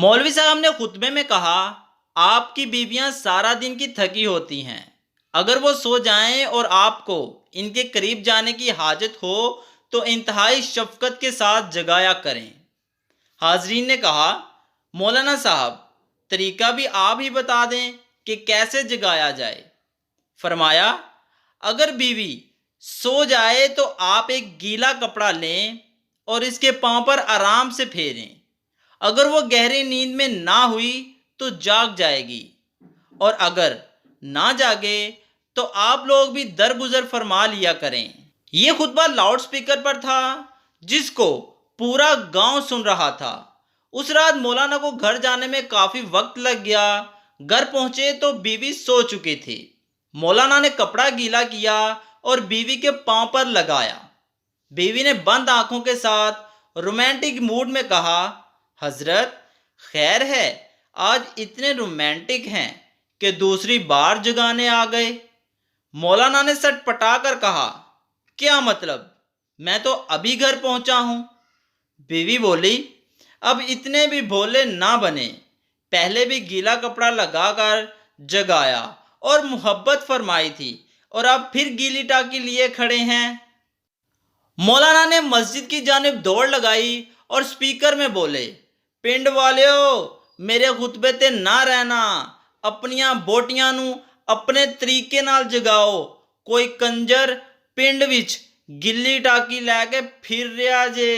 مولوی صاحب نے خطبے میں کہا، آپ کی بیویاں سارا دن کی تھکی ہوتی ہیں، اگر وہ سو جائیں اور آپ کو ان کے قریب جانے کی حاجت ہو تو انتہائی شفقت کے ساتھ جگایا کریں۔ حاضرین نے کہا، مولانا صاحب طریقہ بھی آپ ہی بتا دیں کہ کیسے جگایا جائے۔ فرمایا، اگر بیوی سو جائے تو آپ ایک گیلا کپڑا لیں اور اس کے پاؤں پر آرام سے پھیریں۔ اگر وہ گہری نیند میں نہ ہوئی تو جاگ جائے گی، اور اگر نہ جاگے تو آپ لوگ بھی درگزر فرما لیا کریں۔ یہ خطبہ لاؤڈ سپیکر پر تھا جس کو پورا گاؤں سن رہا تھا۔ اس رات مولانا کو گھر جانے میں کافی وقت لگ گیا۔ گھر پہنچے تو بیوی سو چکی تھی۔ مولانا نے کپڑا گیلا کیا اور بیوی کے پاؤں پر لگایا۔ بیوی نے بند آنکھوں کے ساتھ رومانٹک موڈ میں کہا، حضرت خیر ہے، آج اتنے رومانٹک ہیں کہ دوسری بار جگانے آ گئے۔ مولانا نے سٹ پٹا کر کہا، کیا مطلب؟ میں تو ابھی گھر پہنچا ہوں۔ بیوی بولی، اب اتنے بھی بھولے نہ بنے، پہلے بھی گیلا کپڑا لگا کر جگایا اور محبت فرمائی تھی، اور اب پھر گیلی ٹاکی لیے کھڑے ہیں۔ مولانا نے مسجد کی جانب دوڑ لگائی اور سپیکر میں بولے، پنڈ والیو میرے خطبے تے نہ رہنا، اپنیاں بوٹیاں نو اپنے طریقے نال جگاؤ، کوئی کنجر پنڈ وچ گلی ٹاکی لے کے پھر رہا جے۔